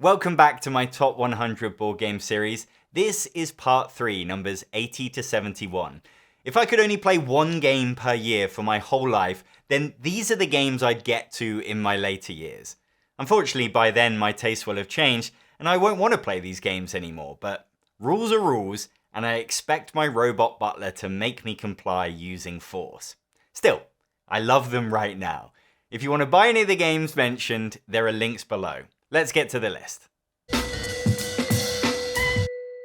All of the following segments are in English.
Welcome back to my top 100 board game series. This is part 3, numbers 80 to 71. If I could only play one game per year for my whole life, then these are the games I'd get to in my later years. Unfortunately, by then my tastes will have changed and I won't want to play these games anymore, but rules are rules and I expect my robot butler to make me comply using force. Still, I love them right now. If you want to buy any of the games mentioned, there are links below. Let's get to the list.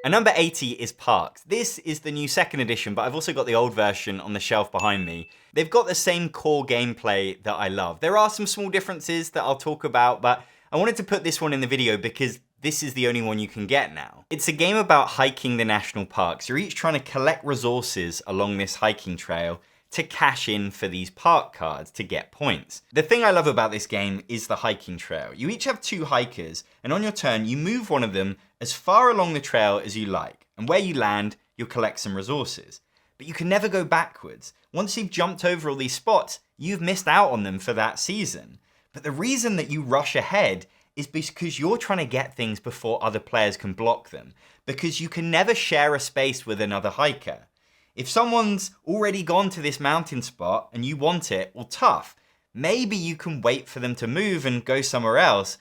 And number 80 is Parks. This is the new second edition, but I've also got the old version on the shelf behind me. They've got the same core gameplay that I love. There are some small differences that I'll talk about, but I wanted to put this one in the video because this is the only one you can get now. It's a game about hiking the national parks. You're each trying to collect resources along this hiking trail to cash in for these park cards to get points. The thing I love about this game is the hiking trail. You each have 2 hikers, and on your turn, you move one of them as far along the trail as you like. And where you land, you'll collect some resources. But you can never go backwards. Once you've jumped over all these spots, you've missed out on them for that season. But the reason that you rush ahead is because you're trying to get things before other players can block them. Because you can never share a space with another hiker. If someone's already gone to this mountain spot and you want it, well, tough. Maybe you can wait for them to move and go somewhere else,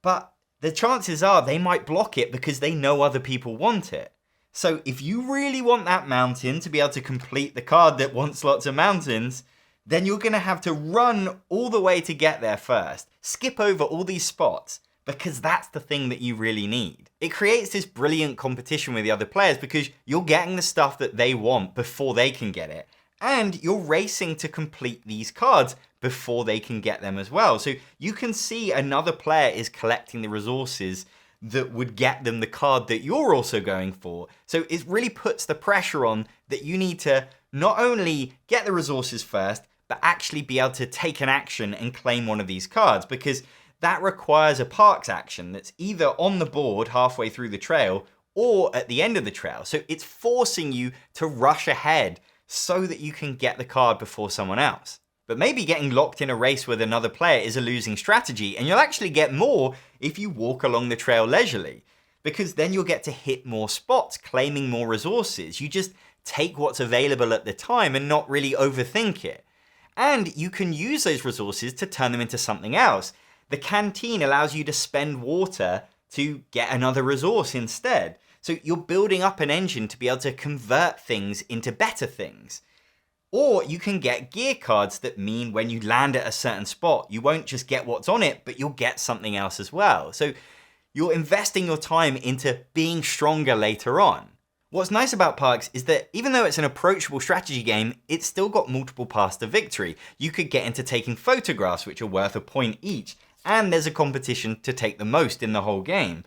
but the chances are they might block it because they know other people want it. So if you really want that mountain to be able to complete the card that wants lots of mountains, then you're going to have to run all the way to get there first. Skip over all these spots, because that's the thing that you really need. It creates this brilliant competition with the other players because you're getting the stuff that they want before they can get it. And you're racing to complete these cards before they can get them as well. So you can see another player is collecting the resources that would get them the card that you're also going for. So it really puts the pressure on that you need to not only get the resources first, but actually be able to take an action and claim one of these cards, because that requires a parks action that's either on the board halfway through the trail or at the end of the trail. So it's forcing you to rush ahead so that you can get the card before someone else. But maybe getting locked in a race with another player is a losing strategy, and you'll actually get more if you walk along the trail leisurely, because then you'll get to hit more spots, claiming more resources. You just take what's available at the time and not really overthink it. And you can use those resources to turn them into something else. The canteen allows you to spend water to get another resource instead. So you're building up an engine to be able to convert things into better things. Or you can get gear cards that mean when you land at a certain spot, you won't just get what's on it, but you'll get something else as well. So you're investing your time into being stronger later on. What's nice about Parks is that even though it's an approachable strategy game, it's still got multiple paths to victory. You could get into taking photographs, which are worth a point each, and there's a competition to take the most in the whole game.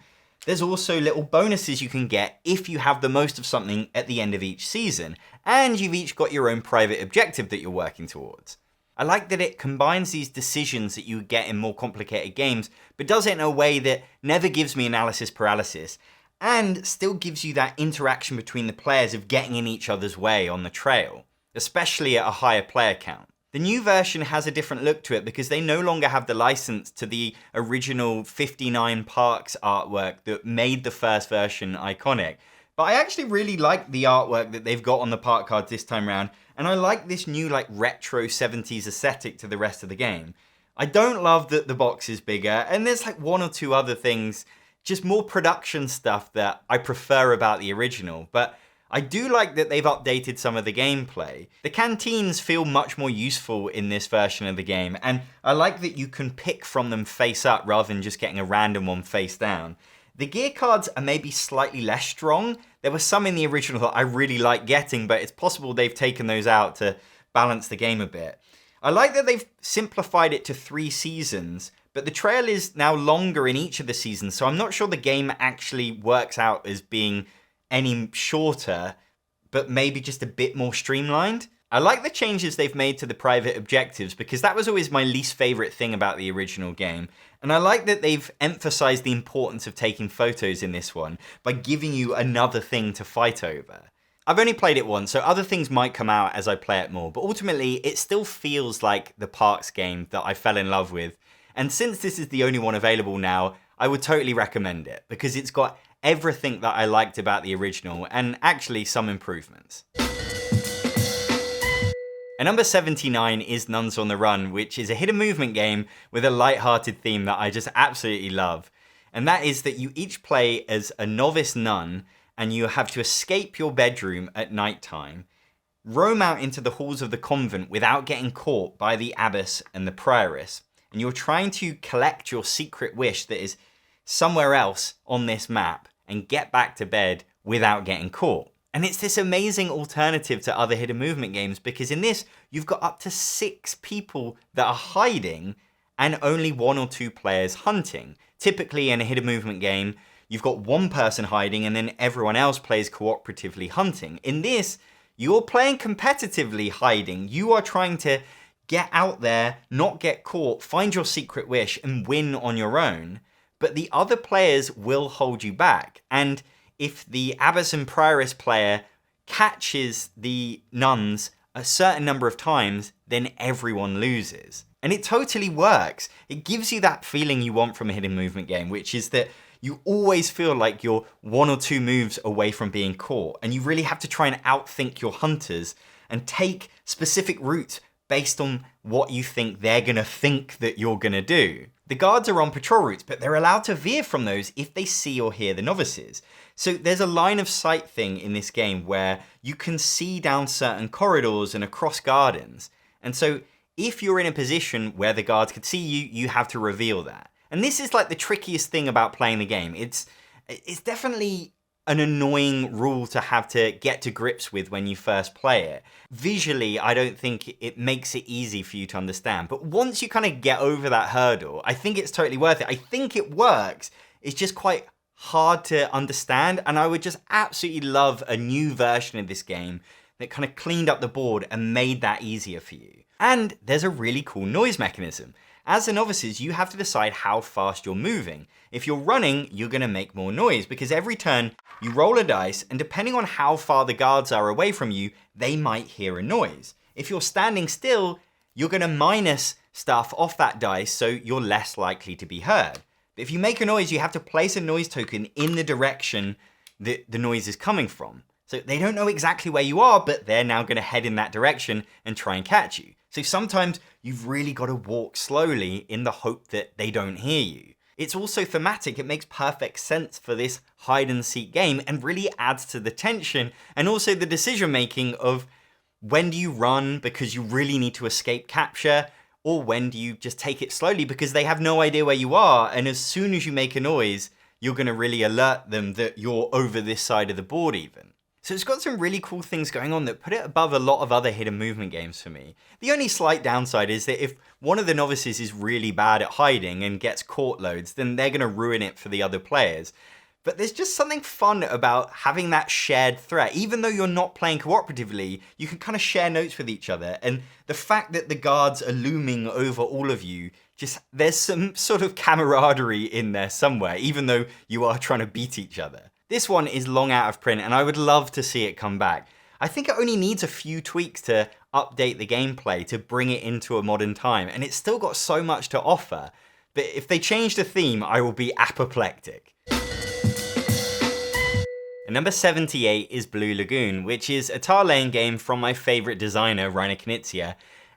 There's also little bonuses you can get if you have the most of something at the end of each season, and you've each got your own private objective that you're working towards. I like that it combines these decisions that you get in more complicated games, but does it in a way that never gives me analysis paralysis, and still gives you that interaction between the players of getting in each other's way on the trail, especially at a higher player count. The new version has a different look to it because they no longer have the license to the original 59 Parks artwork that made the first version iconic. But I actually really like the artwork that they've got on the park cards this time around, and I like this new retro 70s aesthetic to the rest of the game. I don't love that the box is bigger, and there's one or two other things, just more production stuff that I prefer about the original, but I do like that they've updated some of the gameplay. The canteens feel much more useful in this version of the game, and I like that you can pick from them face up rather than just getting a random one face down. The gear cards are maybe slightly less strong. There were some in the original that I really like getting, but it's possible they've taken those out to balance the game a bit. I like that they've simplified it to 3 seasons, but the trail is now longer in each of the seasons, so I'm not sure the game actually works out as being any shorter, but maybe just a bit more streamlined. I like the changes they've made to the private objectives because that was always my least favorite thing about the original game. And I like that they've emphasized the importance of taking photos in this one by giving you another thing to fight over. I've only played it once, so other things might come out as I play it more, but ultimately it still feels like the Parks game that I fell in love with. And since this is the only one available now, I would totally recommend it because it's got everything that I liked about the original and actually some improvements. And number 79 is Nuns on the Run, which is a hidden movement game with a light-hearted theme that I just absolutely love. And that is that you each play as a novice nun and you have to escape your bedroom at nighttime, roam out into the halls of the convent without getting caught by the abbess and the prioress. And you're trying to collect your secret wish that is somewhere else on this map and get back to bed without getting caught. And it's this amazing alternative to other hidden movement games because in this, you've got up to 6 people that are hiding and only 1 or 2 players hunting. Typically in a hidden movement game, you've got 1 person hiding and then everyone else plays cooperatively hunting. In this, you're playing competitively hiding. You are trying to get out there, not get caught, find your secret wish and win on your own. But the other players will hold you back. And if the abbess and prioress player catches the nuns a certain number of times, then everyone loses. And it totally works. It gives you that feeling you want from a hidden movement game, which is that you always feel like you're 1 or 2 moves away from being caught. And you really have to try and outthink your hunters and take specific routes based on what you think they're gonna think that you're gonna do. The guards are on patrol routes, but they're allowed to veer from those if they see or hear the novices. So there's a line of sight thing in this game where you can see down certain corridors and across gardens. And so if you're in a position where the guards could see you, you have to reveal that. And this is like the trickiest thing about playing the game. It's definitely an annoying rule to have to get to grips with when you first play it. Visually, I don't think it makes it easy for you to understand. But once you kind of get over that hurdle, I think it's totally worth it. I think it works. It's just quite hard to understand. And I would just absolutely love a new version of this game that kind of cleaned up the board and made that easier for you. And there's a really cool noise mechanism. As the novices, you have to decide how fast you're moving. If you're running, you're going to make more noise because every turn you roll a dice and depending on how far the guards are away from you, they might hear a noise. If you're standing still, you're going to minus stuff off that dice so you're less likely to be heard. But if you make a noise, you have to place a noise token in the direction that the noise is coming from. So they don't know exactly where you are, but they're now going to head in that direction and try and catch you. So sometimes you've really got to walk slowly in the hope that they don't hear you. It's also thematic. It makes perfect sense for this hide and seek game and really adds to the tension and also the decision making of when do you run because you really need to escape capture, or when do you just take it slowly because they have no idea where you are, and as soon as you make a noise, you're going to really alert them that you're over this side of the board even. So it's got some really cool things going on that put it above a lot of other hidden movement games for me. The only slight downside is that if one of the novices is really bad at hiding and gets caught loads, then they're going to ruin it for the other players. But there's just something fun about having that shared threat. Even though you're not playing cooperatively, you can kind of share notes with each other. And the fact that the guards are looming over all of you, just there's some sort of camaraderie in there somewhere, even though you are trying to beat each other. This one is long out of print and I would love to see it come back. I think it only needs a few tweaks to update the gameplay to bring it into a modern time, and it's still got so much to offer. But if they change the theme, I will be apoplectic. And number 78 is Blue Lagoon, which is a tile laying game from my favorite designer, Reinoso,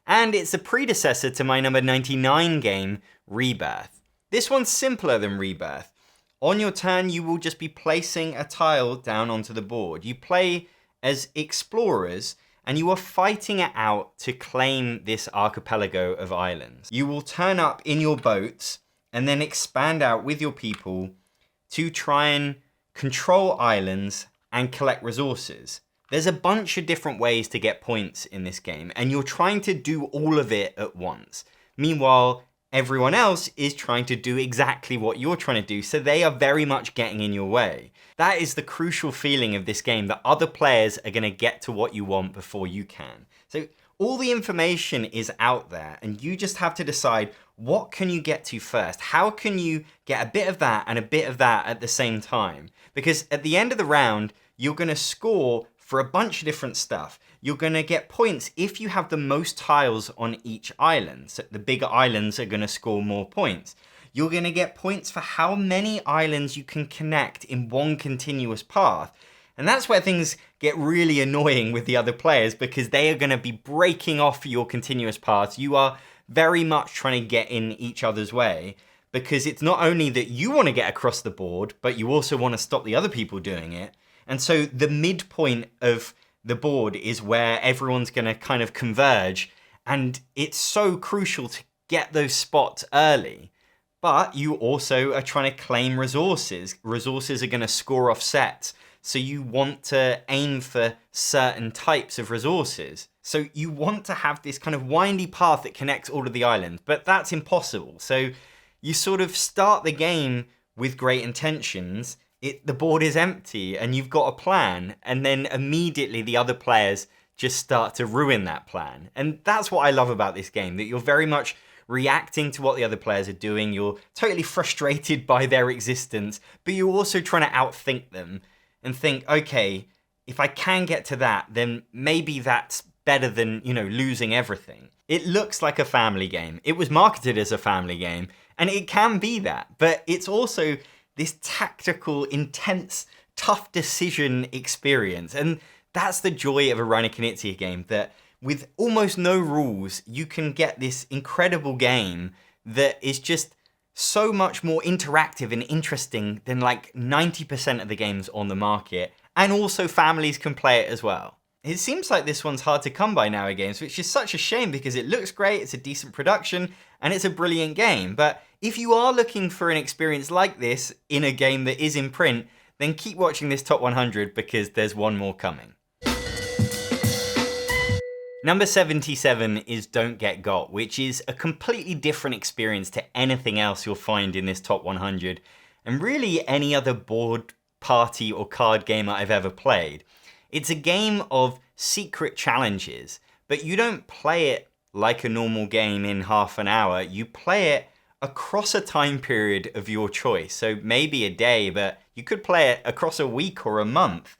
and it's a predecessor to my number 99 game, Rebirth. This one's simpler than Rebirth. On your turn, you will just be placing a tile down onto the board. You play as explorers, and you are fighting it out to claim this archipelago of islands. You will turn up in your boats, and then expand out with your people to try and control islands and collect resources. There's a bunch of different ways to get points in this game, and you're trying to do all of it at once. Meanwhile, everyone else is trying to do exactly what you're trying to do, so they are very much getting in your way. That is the crucial feeling of this game, that other players are going to get to what you want before you can. So all the information is out there, and you just have to decide what can you get to first? How can you get a bit of that and a bit of that at the same time? Because at the end of the round, you're going to score for a bunch of different stuff. You're going to get points if you have the most tiles on each island. So the bigger islands are going to score more points. You're going to get points for how many islands you can connect in one continuous path. And that's where things get really annoying with the other players, because they are going to be breaking off your continuous paths. You are very much trying to get in each other's way, because it's not only that you want to get across the board, but you also want to stop the other people doing it. And so the midpoint of the board is where everyone's going to kind of converge. And it's so crucial to get those spots early. But you also are trying to claim resources. Resources are going to score off sets. So you want to aim for certain types of resources. So you want to have this kind of windy path that connects all of the islands, but that's impossible. So you sort of start the game with great intentions. The board is empty and you've got a plan, and then immediately the other players just start to ruin that plan. And that's what I love about this game, that you're very much reacting to what the other players are doing. You're totally frustrated by their existence, but you're also trying to outthink them and think, okay, if I can get to that, then maybe that's better than, losing everything. It looks like a family game. It was marketed as a family game, and it can be that, but it's also this tactical, intense, tough decision experience. And that's the joy of a Reiner Knizia game, that with almost no rules, you can get this incredible game that is just so much more interactive and interesting than like 90% of the games on the market. And also families can play it as well. It seems like this one's hard to come by nowadays, which is such a shame because it looks great, it's a decent production, and it's a brilliant game. But if you are looking for an experience like this in a game that is in print, then keep watching this top 100 because there's one more coming. Number 77 is Don't Get Got, which is a completely different experience to anything else you'll find in this top 100, and really any other board, party, or card game I've ever played. It's a game of secret challenges, but you don't play it like a normal game in half an hour. You play it across a time period of your choice. So maybe a day, but you could play it across a week or a month.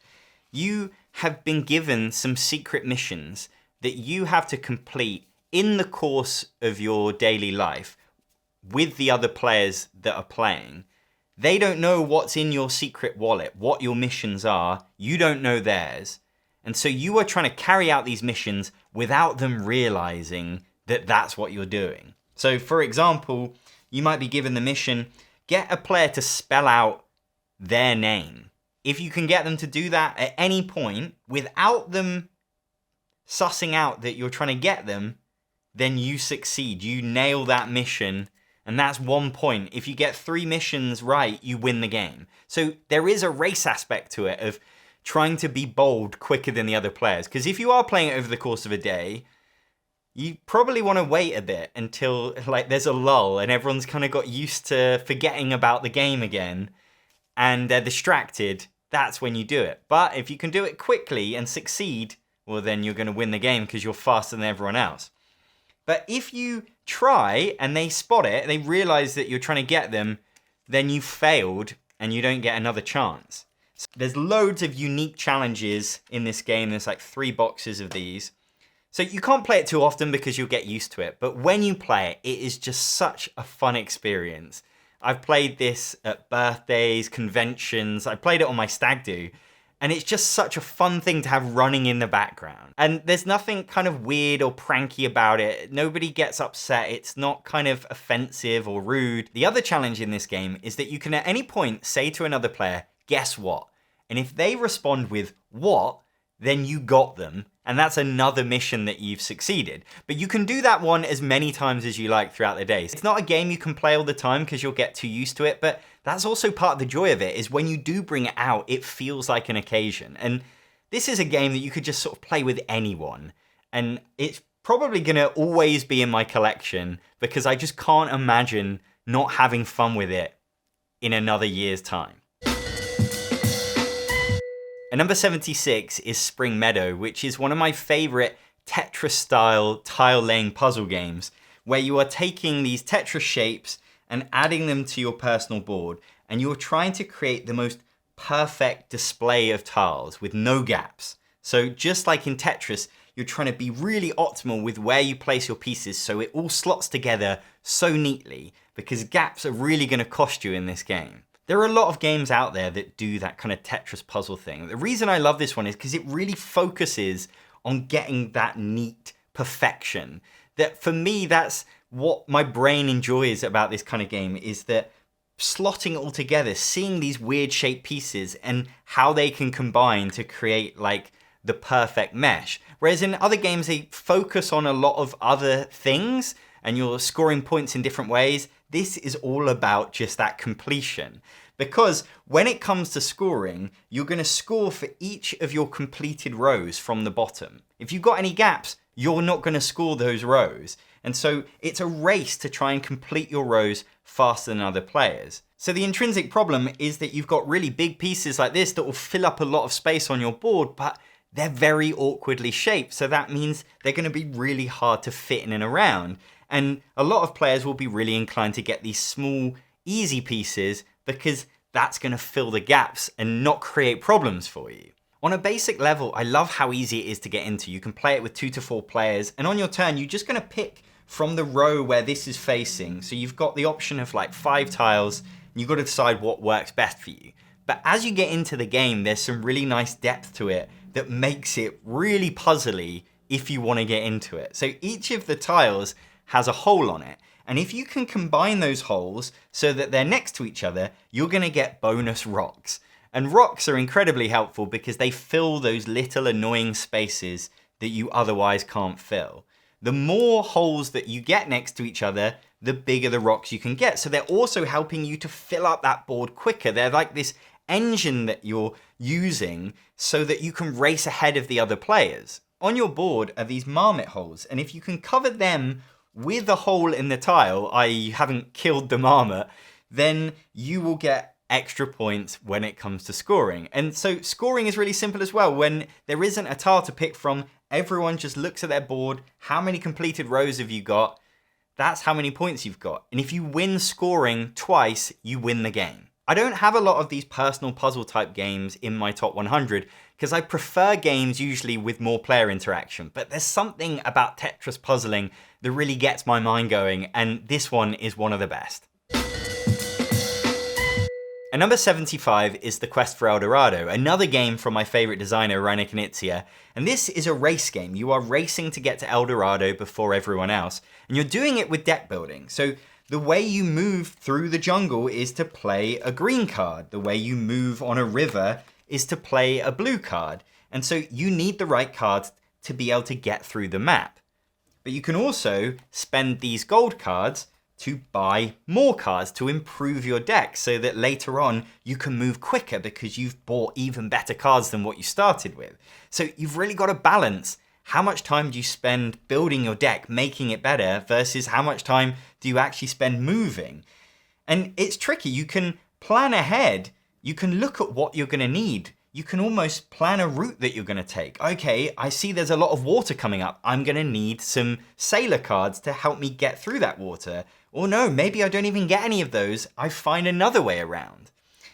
You have been given some secret missions that you have to complete in the course of your daily life with the other players that are playing. They don't know what's in your secret wallet, what your missions are. You don't know theirs. And so you are trying to carry out these missions without them realizing that that's what you're doing. So for example, you might be given the mission, get a player to spell out their name. If you can get them to do that at any point without them sussing out that you're trying to get them, then you succeed. You nail that mission, and that's 1 point. If you get 3 missions right, you win the game. So there is a race aspect to it of trying to be bold quicker than the other players. Because if you are playing it over the course of a day, you probably want to wait a bit until there's a lull and everyone's kind of got used to forgetting about the game again and they're distracted. That's when you do it. But if you can do it quickly and succeed, well, then you're going to win the game because you're faster than everyone else. But if you try and they spot it, they realize that you're trying to get them, then you failed and you don't get another chance. So there's loads of unique challenges in this game. There's like 3 boxes of these. So you can't play it too often because you'll get used to it. But when you play it, it is just such a fun experience. I've played this at birthdays, conventions. I played it on my stag do. And it's just such a fun thing to have running in the background. And there's nothing kind of weird or pranky about it. Nobody gets upset. It's not kind of offensive or rude. The other challenge in this game is that you can at any point say to another player, guess what? And if they respond with what, then you got them. And that's another mission that you've succeeded. But you can do that one as many times as you like throughout the day. It's not a game you can play all the time because you'll get too used to it, but that's also part of the joy of it, is when you do bring it out, it feels like an occasion. And this is a game that you could just sort of play with anyone. And it's probably going to always be in my collection because I just can't imagine not having fun with it in another year's time. And number 76 is Spring Meadow, which is one of my favorite Tetris-style tile-laying puzzle games, where you are taking these Tetris shapes and adding them to your personal board, and you're trying to create the most perfect display of tiles with no gaps. So just like in Tetris, you're trying to be really optimal with where you place your pieces so it all slots together so neatly. because gaps are really going to cost you in this game. There are a lot of games out there that do that kind of Tetris puzzle thing. The reason I love this one is because it really focuses on getting that neat perfection. That for me, that's what my brain enjoys about this kind of game, is that slotting it all together, seeing these weird shaped pieces and how they can combine to create like the perfect mesh. Whereas in other games, they focus on a lot of other things and you're scoring points in different ways. This is all about just that completion. Because when it comes to scoring, you're going to score for each of your completed rows from the bottom. If you've got any gaps, you're not going to score those rows. And so it's a race to try and complete your rows faster than other players. So the intrinsic problem is that you've got really big pieces like this that will fill up a lot of space on your board, but they're very awkwardly shaped. So that means they're going to be really hard to fit in and around. And a lot of players will be really inclined to get these small, easy pieces because that's going to fill the gaps and not create problems for you. On a basic level, I love how easy it is to get into. You can play it with 2 to 4 players, and on your turn, you're just going to pick from the row where this is facing. So you've got the option of like 5 tiles, and you've got to decide what works best for you. But as you get into the game, there's some really nice depth to it that makes it really puzzly if you want to get into it. So each of the tiles has a hole on it. And if you can combine those holes so that they're next to each other, you're going to get bonus rocks. And rocks are incredibly helpful because they fill those little annoying spaces that you otherwise can't fill. The more holes that you get next to each other, the bigger the rocks you can get. So they're also helping you to fill up that board quicker. They're like this engine that you're using so that you can race ahead of the other players. On your board are these marmot holes, and if you can cover them with a hole in the tile, i.e. you haven't killed the marmot, then you will get extra points when it comes to scoring. And so scoring is really simple as well. When there isn't a tile to pick from, everyone just looks at their board. How many completed rows have you got? That's how many points you've got. And if you win scoring twice, you win the game. I don't have a lot of these personal puzzle type games in my top 100 because I prefer games usually with more player interaction. But there's something about Tetris puzzling that really gets my mind going, and this one is one of the best. And number 75 is The Quest for El Dorado, another game from my favorite designer, Reinoso. And this is a race game. You are racing to get to El Dorado before everyone else. And you're doing it with deck building. So the way you move through the jungle is to play a green card. The way you move on a river is to play a blue card. And so you need the right cards to be able to get through the map. But you can also spend these gold cards to buy more cards to improve your deck so that later on you can move quicker because you've bought even better cards than what you started with. So you've really got to balance how much time do you spend building your deck, making it better, versus how much time do you actually spend moving. And it's tricky. You can plan ahead. You can look at what you're going to need. You can almost plan a route that you're going to take. Okay, I see there's a lot of water coming up. I'm going to need some sailor cards to help me get through that water. Or no, maybe I don't even get any of those. I find another way around.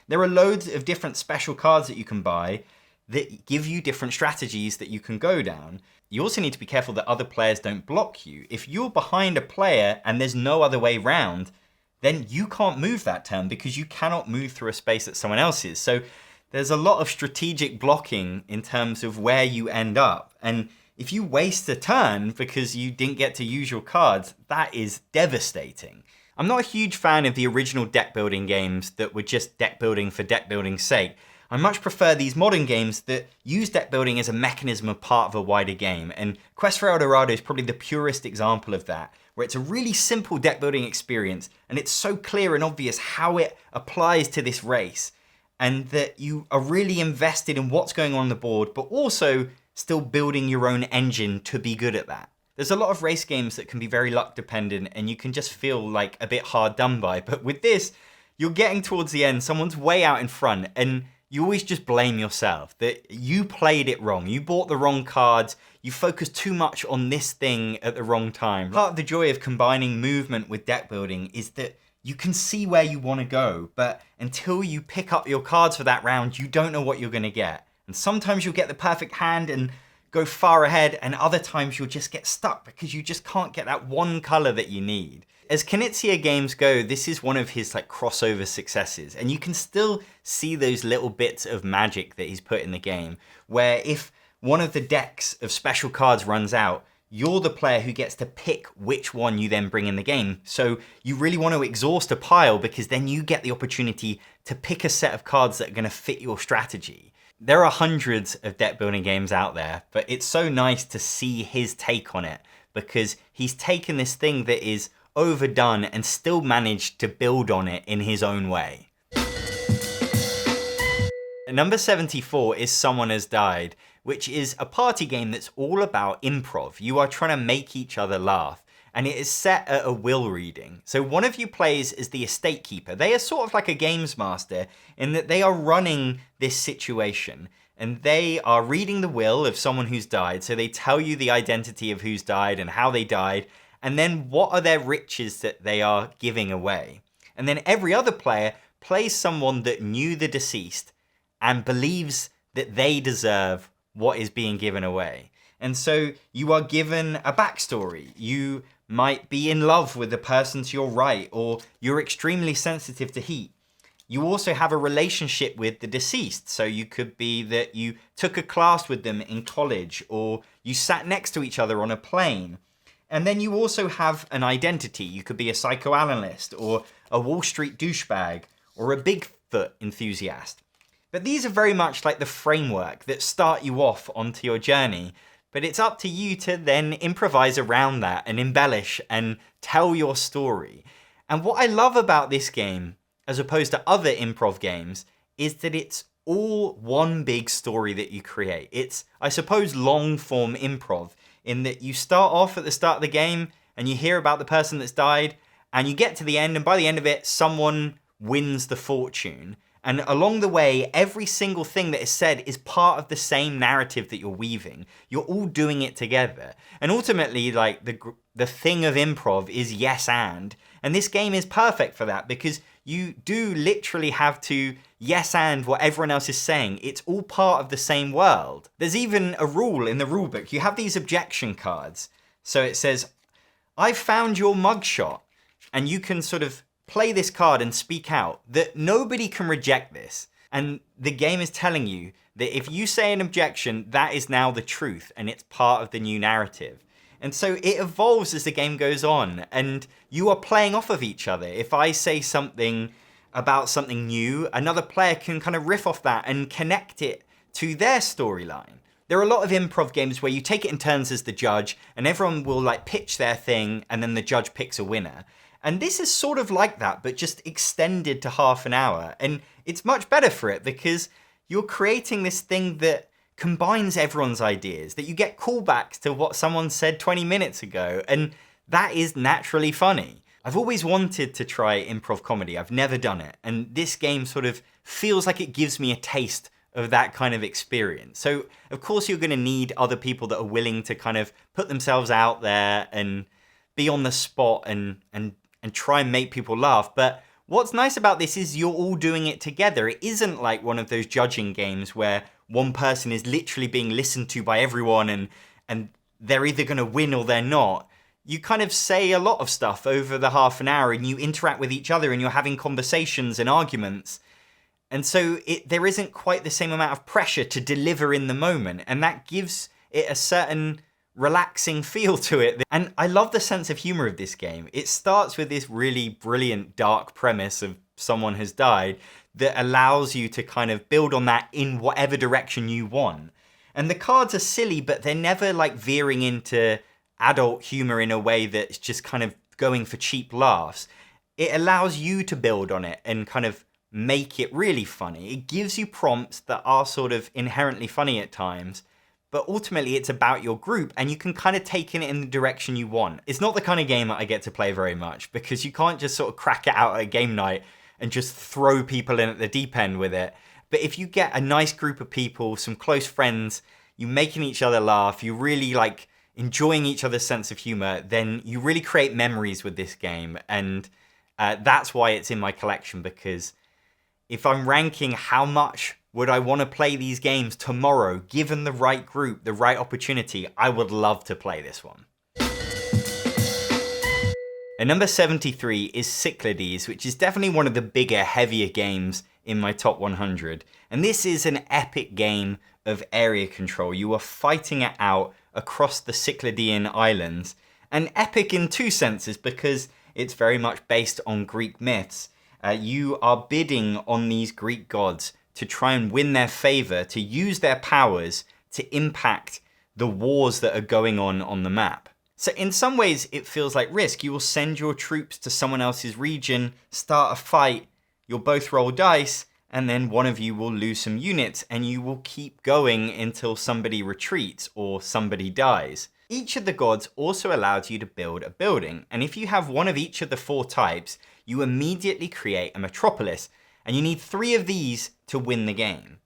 There are loads of different special cards that you can buy that give you different strategies that you can go down. You also need to be careful that other players don't block you. If you're behind a player and there's no other way round, then you can't move that turn because you cannot move through a space that someone else is. So there's a lot of strategic blocking in terms of where you end up. And if you waste a turn because you didn't get to use your cards, that is devastating. I'm not a huge fan of the original deck building games that were just deck building for deck building's sake. I much prefer these modern games that use deck building as a mechanism of part of a wider game. And Quest for El Dorado is probably the purest example of that, where it's a really simple deck building experience and it's so clear and obvious how it applies to this race, and that you are really invested in what's going on the board, but also still building your own engine to be good at that. There's a lot of race games that can be very luck dependent and you can just feel like a bit hard done by. But with this, you're getting towards the end, someone's way out in front, and you always just blame yourself that you played it wrong. You bought the wrong cards. You focused too much on this thing at the wrong time. Part of the joy of combining movement with deck building is that you can see where you want to go, but until you pick up your cards for that round, you don't know what you're going to get. And sometimes you'll get the perfect hand and go far ahead, and other times you'll just get stuck because you just can't get that one color that you need. As Knizia games go, this is one of his like crossover successes, and you can still see those little bits of magic that he's put in the game, where if one of the decks of special cards runs out, you're the player who gets to pick which one you then bring in the game. So you really want to exhaust a pile because then you get the opportunity to pick a set of cards that are going to fit your strategy. There are hundreds of deck building games out there, but it's so nice to see his take on it because he's taken this thing that is overdone and still managed to build on it in his own way. Number 74 is Someone Has Died, which is a party game that's all about improv. You are trying to make each other laugh, and it is set at a will reading. So one of you plays as the estate keeper. They are sort of like a games master in that they are running this situation, and they are reading the will of someone who's died. So they tell you the identity of who's died and how they died, and then what are their riches that they are giving away. And then every other player plays someone that knew the deceased and believes that they deserve what is being given away. And so you are given a backstory. You might be in love with the person to your right, or you're extremely sensitive to heat. You also have a relationship with the deceased. So you could be that you took a class with them in college, or you sat next to each other on a plane. And then you also have an identity. You could be a psychoanalyst, or a Wall Street douchebag, or a Bigfoot enthusiast. But these are very much like the framework that start you off onto your journey. But it's up to you to then improvise around that and embellish and tell your story. And what I love about this game, as opposed to other improv games, is that it's all one big story that you create. It's, I suppose, long form improv in that you start off at the start of the game and you hear about the person that's died and you get to the end, and by the end of it, someone wins the fortune. And along the way, every single thing that is said is part of the same narrative that you're weaving. You're all doing it together. And ultimately, like the thing of improv is yes and this game is perfect for that because you do literally have to yes and what everyone else is saying. It's all part of the same world. There's even a rule in the rulebook. You have these objection cards. So it says, "I found your mugshot," and you can sort of play this card and speak out that nobody can reject this. And the game is telling you that if you say an objection, that is now the truth and it's part of the new narrative. And so it evolves as the game goes on and you are playing off of each other. If I say something about something new, another player can kind of riff off that and connect it to their storyline. There are a lot of improv games where you take it in turns as the judge and everyone will like pitch their thing and then the judge picks a winner. And this is sort of like that, but just extended to half an hour. And it's much better for it because you're creating this thing that combines everyone's ideas, that you get callbacks to what someone said 20 minutes ago. And that is naturally funny. I've always wanted to try improv comedy. I've never done it. And this game sort of feels like it gives me a taste of that kind of experience. So of course you're going to need other people that are willing to kind of put themselves out there and be on the spot and try and make people laugh. But what's nice about this is you're all doing it together. It isn't like one of those judging games where one person is literally being listened to by everyone and they're either going to win or they're not. You kind of say a lot of stuff over the half an hour and you interact with each other and you're having conversations and arguments. And so there isn't quite the same amount of pressure to deliver in the moment. And that gives it a certain relaxing feel to it. And I love the sense of humor of this game. It starts with this really brilliant dark premise of someone has died that allows you to kind of build on that in whatever direction you want. And the cards are silly, but they're never like veering into adult humor in a way that's just kind of going for cheap laughs. It allows you to build on it and kind of make it really funny. It gives you prompts that are sort of inherently funny at times, but ultimately it's about your group and you can kind of take it in the direction you want. It's not the kind of game that I get to play very much because you can't just sort of crack it out at a game night and just throw people in at the deep end with it. But if you get a nice group of people, some close friends, you making each other laugh, you really like enjoying each other's sense of humor, then you really create memories with this game. And that's why it's in my collection, because if I'm ranking how much would I want to play these games tomorrow, given the right group, the right opportunity, I would love to play this one. And number 73 is Cyclades, which is definitely one of the bigger, heavier games in my top 100. And this is an epic game of area control. You are fighting it out across the Cycladian islands. And epic in two senses, because it's very much based on Greek myths. You are bidding on these Greek gods to try and win their favor, to use their powers to impact the wars that are going on the map. So in some ways, it feels like Risk. You will send your troops to someone else's region, start a fight, you'll both roll dice, and then one of you will lose some units, and you will keep going until somebody retreats or somebody dies. Each of the gods also allows you to build a building, and if you have one of each of the 4 types, you immediately create a metropolis, and you need 3 of these to win the game.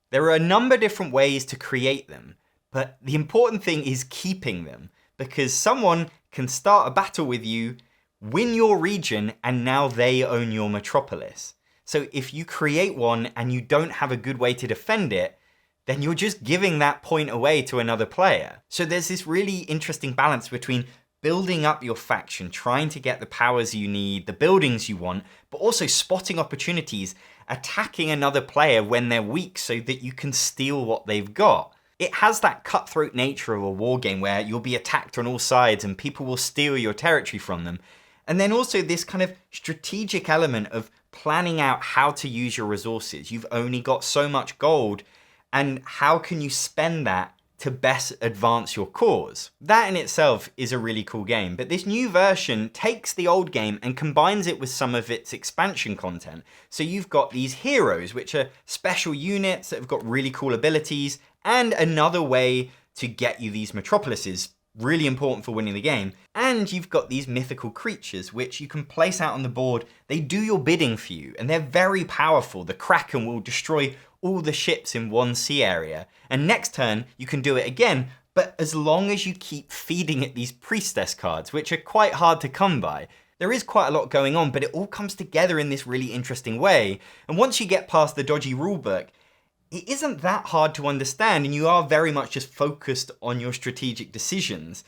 There are a number of different ways to create them, but the important thing is keeping them, because someone can start a battle with you, win your region, and now they own your metropolis. So if you create one and you don't have a good way to defend it, then you're just giving that point away to another player. So there's this really interesting balance between building up your faction, trying to get the powers you need, the buildings you want, but also spotting opportunities, attacking another player when they're weak so that you can steal what they've got. It has that cutthroat nature of a war game where you'll be attacked on all sides and people will steal your territory from them. And then also this kind of strategic element of planning out how to use your resources. You've only got so much gold, and how can you spend that to best advance your cause? That in itself is a really cool game, but this new version takes the old game and combines it with some of its expansion content. So you've got these heroes, which are special units that have got really cool abilities, and another way to get you these metropolises, really important for winning the game. And you've got these mythical creatures, which you can place out on the board. They do your bidding for you, and they're very powerful. The Kraken will destroy all the ships in one sea area. And next turn, you can do it again, but as long as you keep feeding it these priestess cards, which are quite hard to come by. There is quite a lot going on, but it all comes together in this really interesting way. And once you get past the dodgy rulebook, it isn't that hard to understand, and you are very much just focused on your strategic decisions.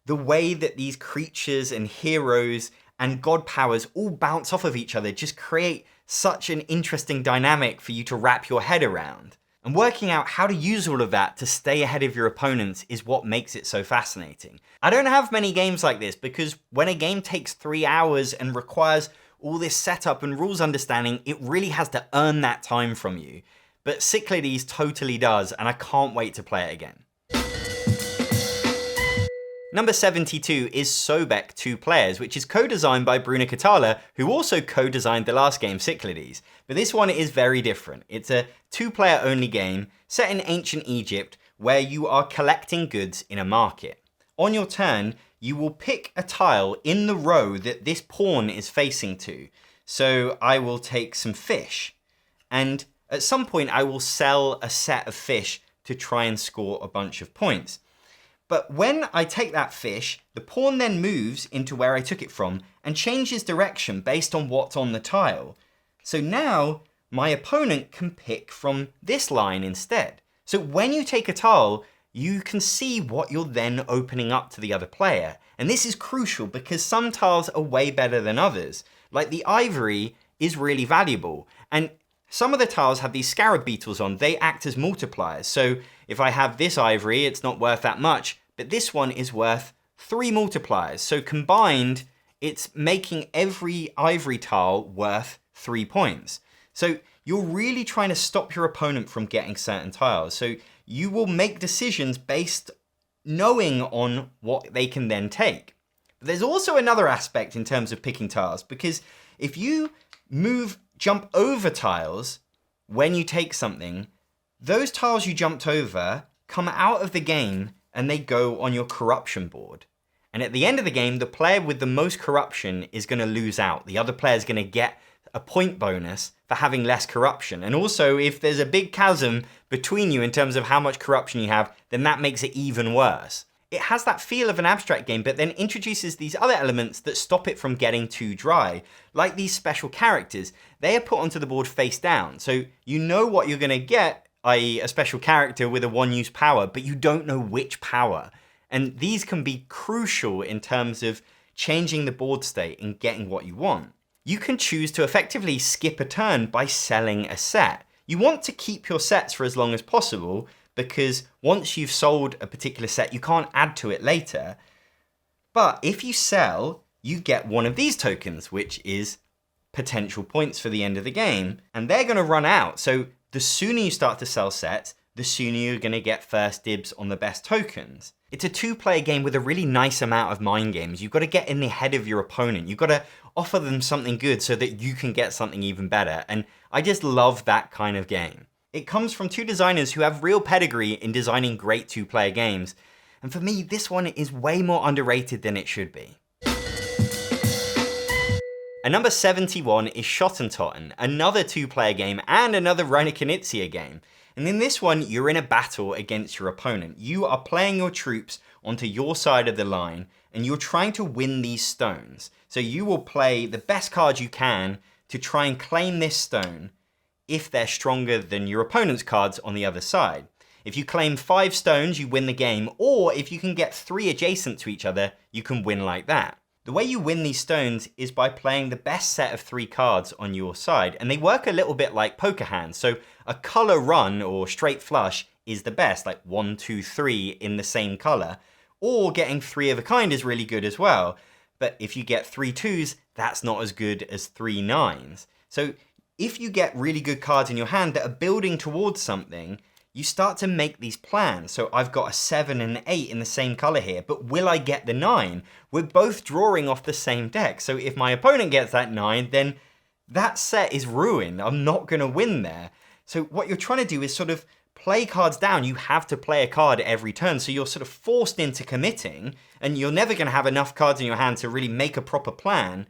The way that these creatures and heroes and god powers all bounce off of each other just create such an interesting dynamic for you to wrap your head around. And working out how to use all of that to stay ahead of your opponents is what makes it so fascinating. I don't have many games like this because when a game takes 3 hours and requires all this setup and rules understanding, it really has to earn that time from you. But Cyclades totally does, and I can't wait to play it again. Number 72 is Sobek 2 Players, which is co-designed by Bruno Catala, who also co-designed the last game, Cyclades. But this one is very different. It's a 2-player only game set in ancient Egypt where you are collecting goods in a market. On your turn, you will pick a tile in the row that this pawn is facing to. So I will take some fish, and at some point I will sell a set of fish to try and score a bunch of points. But when I take that fish, the pawn then moves into where I took it from and changes direction based on what's on the tile. So now my opponent can pick from this line instead. So when you take a tile, you can see what you're then opening up to the other player. And this is crucial because some tiles are way better than others. Like the ivory is really valuable. And some of the tiles have these scarab beetles on. They act as multipliers. So if I have this ivory, it's not worth that much. But this one is worth 3 multipliers. So combined, it's making every ivory tile worth 3 points. So you're really trying to stop your opponent from getting certain tiles. So you will make decisions based knowing on what they can then take. But there's also another aspect in terms of picking tiles, because if you jump over tiles when you take something, those tiles you jumped over come out of the game and they go on your corruption board. And at the end of the game, the player with the most corruption is going to lose out. The other player is going to get a point bonus for having less corruption. And also, if there's a big chasm between you in terms of how much corruption you have, then that makes it even worse. It has that feel of an abstract game, but then introduces these other elements that stop it from getting too dry. Like these special characters, they are put onto the board face down. So you know what you're going to get, i.e. a special character with a 1-use power, but you don't know which power. And these can be crucial in terms of changing the board state and getting what you want. You can choose to effectively skip a turn by selling a set. You want to keep your sets for as long as possible because once you've sold a particular set, you can't add to it later. But if you sell, you get one of these tokens, which is potential points for the end of the game, and they're going to run out. So the sooner you start to sell sets, the sooner you're going to get first dibs on the best tokens. It's a two-player game with a really nice amount of mind games. You've got to get in the head of your opponent. You've got to offer them something good so that you can get something even better. And I just love that kind of game. It comes from two designers who have real pedigree in designing great two-player games. And for me, this one is way more underrated than it should be. And number 71 is Schottentotten, another two-player game and another Reinoso game. And in this one, you're in a battle against your opponent. You are playing your troops onto your side of the line, and you're trying to win these stones. So you will play the best cards you can to try and claim this stone if they're stronger than your opponent's cards on the other side. If you claim 5 stones, you win the game, or if you can get 3 adjacent to each other, you can win like that. The way you win these stones is by playing the best set of 3 cards on your side, and they work a little bit like poker hands. So a color run or straight flush is the best, like 1, 2, 3 in the same color, or getting 3 of a kind is really good as well. But if you get 3 2s, that's not as good as 3 9s. So if you get really good cards in your hand that are building towards something, you start to make these plans. So I've got a 7 and an 8 in the same color here, but will I get the 9? We're both drawing off the same deck. So if my opponent gets that 9, then that set is ruined. I'm not gonna win there. So what you're trying to do is sort of play cards down. You have to play a card every turn. So you're sort of forced into committing, and you're never gonna have enough cards in your hand to really make a proper plan,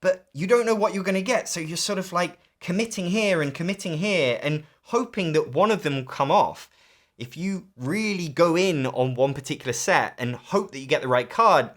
but you don't know what you're gonna get. So you're sort of like committing here and hoping that one of them will come off. If you really go in on one particular set and hope that you get the right card,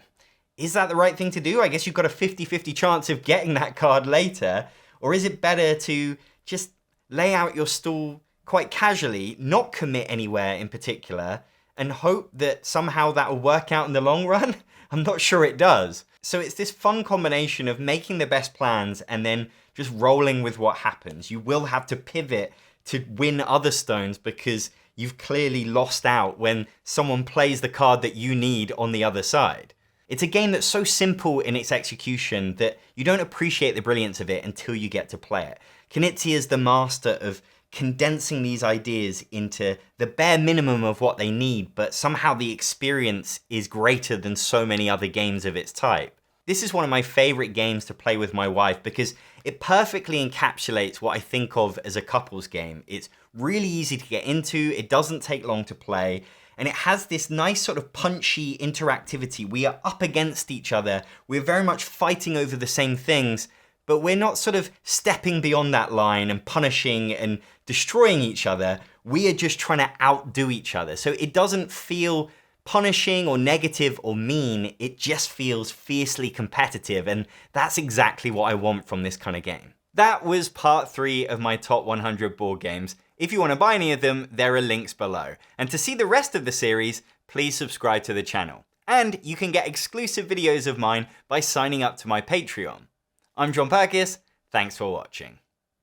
is that the right thing to do? I guess you've got a 50-50 chance of getting that card later. Or is it better to just lay out your stall quite casually, not commit anywhere in particular, and hope that somehow that will work out in the long run? I'm not sure it does. So it's this fun combination of making the best plans and then just rolling with what happens. You will have to pivot to win other stones because you've clearly lost out when someone plays the card that you need on the other side. It's a game that's so simple in its execution that you don't appreciate the brilliance of it until you get to play it. Knizia is the master of condensing these ideas into the bare minimum of what they need, but somehow the experience is greater than so many other games of its type. This is one of my favorite games to play with my wife because it perfectly encapsulates what I think of as a couples game. It's really easy to get into, it doesn't take long to play, and it has this nice sort of punchy interactivity. We are up against each other, we're very much fighting over the same things, but we're not sort of stepping beyond that line and punishing and destroying each other. We are just trying to outdo each other. So it doesn't feel punishing or negative or mean, it just feels fiercely competitive, and that's exactly what I want from this kind of game. That was part 3 of my top 100 board games. If you want to buy any of them, there are links below. And to see the rest of the series, please subscribe to the channel. And you can get exclusive videos of mine by signing up to my Patreon. I'm John Perkis, thanks for watching.